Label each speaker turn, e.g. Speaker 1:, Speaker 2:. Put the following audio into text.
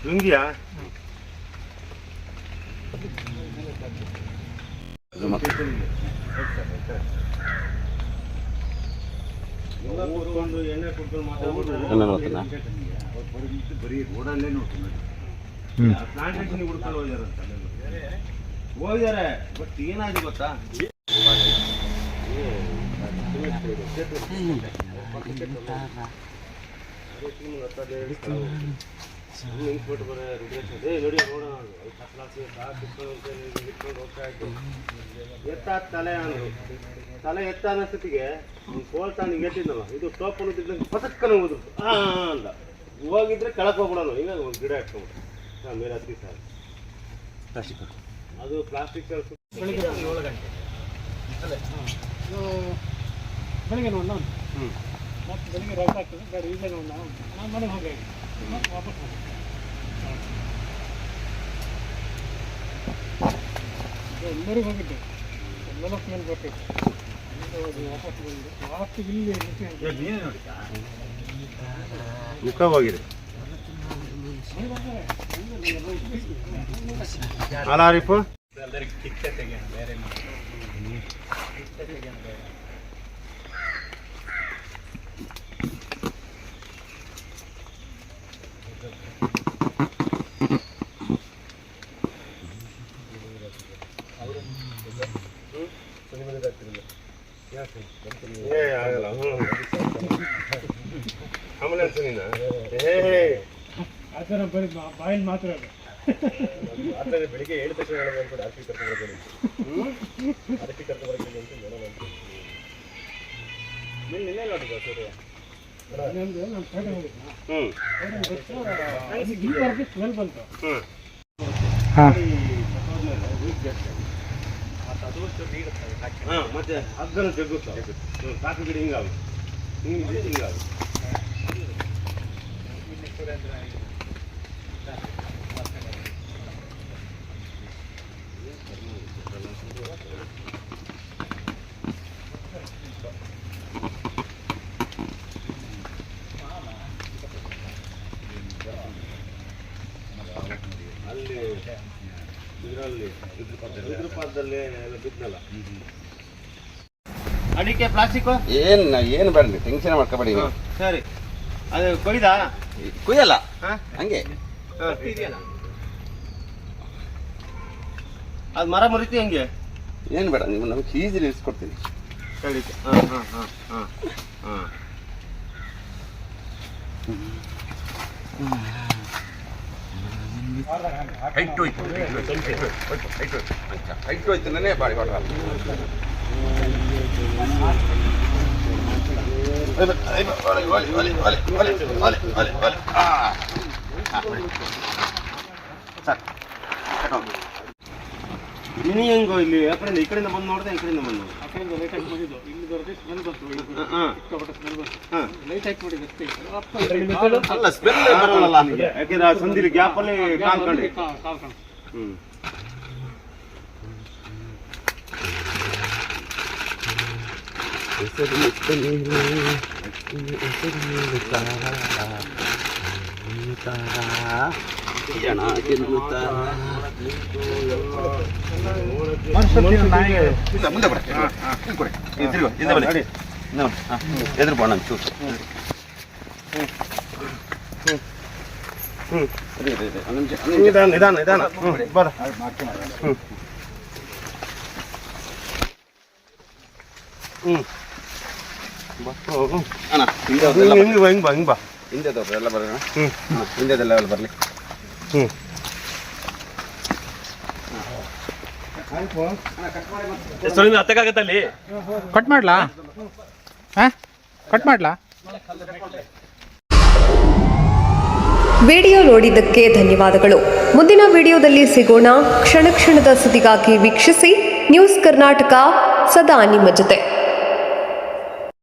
Speaker 1: ಲುಂಗಿಯಾ? ಎಣ್ಣೆ ಕುಡ್ಕೊಂಡು ಬರೀ ರೋಡಲ್ಲೇ ನೋಡ್ಕೊಂಡು ಪ್ಲಾಂಟೇಶನ್ ಹುಡ್ಕೊಂಡು ಹೋಗಿದ್ದಾರೆ. ಬಟ್ ಏನಾಗಿದೆ ಗೊತ್ತಾ, ಎತ್ತ ತಲೆ ಅಂದ್ರು. ತಲೆ ಎತ್ತ ಅನ್ನೋಷ್ಟೊತ್ತಿಗೆ ಕೋಲ್ತಾನ ಎತ್ತಿದ್ನಲ್ಲ, ಇದು ಟೋಪನ್ನು ಪತಕ್ಕನ ಹೋದ್ರು ಅಂದ. ಹೋಗಿದ್ರೆ ಕೆಳಕ್ಕೆ ಹೋಗ್ಬಿಡೋನು. ಈಗ ಒಂದು ಗಿಡ ಹಾಕ್ಕೊಂಡ್ಬಿಟ್ಟು ಮೇಲೆ ಹತ್ತಿ ಸಾರು ಪ್ಲಾಸ್ಟಿಕ್, ಅದು ಪ್ಲಾಸ್ಟಿಕ್ ಬೆಳಿಗ್ಗೆ 7 ಗಂಟೆ ಬೆಳಿಗ್ಗೆ ನೋಡೋಣ. ಮತ್ತು ಬೆಳಿಗ್ಗೆ ರೌಟ್ ಆಗ್ತದೆ ಗಾಡಿ ಈಗ ನೋಡೋಣ. ನಾನು ಮನೆಗೆ ಹೋಗಿ ವಾಪಸ್ ಎಲ್ಲರಿಗೂ ಹೋಗಿದ್ದೆ. ಎಲ್ಲ ಸ್ಮೆಲ್ ಬರ್ತಿತ್ತು. ವಾಪಸ್ ಬಂದು ವಾಪಸ್ ಇಲ್ಲಿ ಮುಖ ಹೋಗಿದೆ. ಅಲಾರಿಪು ಕಿಚ್ಚೆ ತೆಗೆಯೋಣ, ಬೇರೆ ಕಿಚ್ಚೆ ತೆಗೆಯೋಣ ಬೇರೆ. ಆಗಲ್ಲ ಆಂಬುಲೆನ್ಸ್ ನೀನ ಆ ಥರ ಬರೀ ಬಾಯಲ್ಲಿ ಮಾತ್ರ ಅದು ಬೆಳಿಗ್ಗೆ 7 ತಕ್ಷಣ ಹೇಳ್ಬೋದು. ಆರ್ತಿ ಕರ್ಕೊಂಡ್ಬರ್ತೀನಿ ಆರ್ತಿ ಕರ್ಕೊಂಡ್ಬರ್ತೀನಿ ಅಂತ ನೋಡೋಣ ಅಂತ ನಿನ್ನೆ ನೋಡಿದ ಸೂರ್ಯ ನಾನು ಪೇಟೆ ಹೋಗಿದ್ದೆ. ಸ್ಮೆಲ್ ಬಂತು. ಮತ್ತೆ ಹಗ್ಗನ ಜಗ್ಗುತ್ತ ಕಾಫಿ ಗಿಡ ಹಿಂಗಾಗುತ್ತೆ, ಹಿಂಗಾಗುತ್ತೆ. ಅಲ್ಲಿ ಇದರಲ್ಲಿ ಇದ್ರಪಾದದಲ್ಲಿ ಎಲ್ಲ ಬಿದ್ದಲ್ಲ. ಅಡಿಕೆ ಪ್ಲಾಸ್ಟಿಕ್
Speaker 2: ಏನು ಬೇಡ, ಟೆನ್ಷನ್ ಮಾಡ್ಕೋಬೇಡಿ.
Speaker 1: ಸರಿ, ಅದು ಕೊಯ್ದಾ?
Speaker 2: ಕುಯ್ಯಲ್ಲ, ಹಂಗೆ
Speaker 1: ಅದು ಮರ ಮುರಿತಿ ಹಂಗೆ.
Speaker 2: ಏನು ಬೇಡ, ನೀವು ನಮ್ಗೆ ಈಸಿಲಿ ಇಸ್ಕೊಡ್ತೀನಿ.
Speaker 1: ಖಂಡಿತ.
Speaker 2: ಹೈಟ್ ಹೋಯ್ತು ನಾನೇ ಬಾಡಿ ಬಾಡ
Speaker 1: ಮಿನಿ ಹೆಂಗೋ ಇಲ್ಲಿ ಆ ಕಡೆಯಿಂದ ಈ ಕಡೆಯಿಂದ ಬಂದು ನೋಡಿದೆ, ಈ ಕಡೆಯಿಂದ ಬಂದು ಆ ಕಡೆಯಿಂದ ಲೈಟ್ ಹಾಕಿ ಮಾಡಿದ್ದು. ಇಲ್ಲಿ ಬರುತ್ತೆ ಸ್ಮೆಲ್ ಬಂತು, ಸ್ಮೆಲ್ ಬಂತು. ಲೈಟ್ ಹಾಕಿ ಮಾಡಿ
Speaker 2: ಅಲ್ಲ ಸ್ಮೆಲ್ ಬರಲ್ಲ,
Speaker 1: ಯಾಕೆಂದ್ರೆ ಆ ಸಂದಿಲಿ ಗ್ಯಾಪಲ್ಲಿ ಕಾಲ್ಕೊಂಡು
Speaker 2: ಎದುರು ಬಣ್ಣ ಚೂಸು.
Speaker 1: ನಿಧಾನ ನಿಧಾನ ಬರ. ಹಿಂಗೆ ಬಾ, ಹಿಂಗೆ ಬಾ.
Speaker 2: ಹಿಂದೆದವ್ರೆಲ್ಲ ಬರೋಣ. ಹಿಂದೆದೆಲ್ಲ ಬರಲಿ.
Speaker 1: ಹತ್ತಕ್ಕಾಗತ್ತಲ್ಲಿ
Speaker 3: ಕಟ್ ಮಾಡ್ಲಾ? ಕಟ್ ಮಾಡ್ಲಾ?
Speaker 4: ವಿಡಿಯೋ ನೋಡಿದ್ದಕ್ಕೆ ಧನ್ಯವಾದಗಳು. ಮುಂದಿನ ವಿಡಿಯೋದಲ್ಲಿ ಸಿಗೋಣ. ಕ್ಷಣ ಕ್ಷಣದ ಸುದ್ದಿಗಾಗಿ ವೀಕ್ಷಿಸಿ ನ್ಯೂಸ್ ಕರ್ನಾಟಕ, ಸದಾ ನಿಮ್ಮ ಜೊತೆ.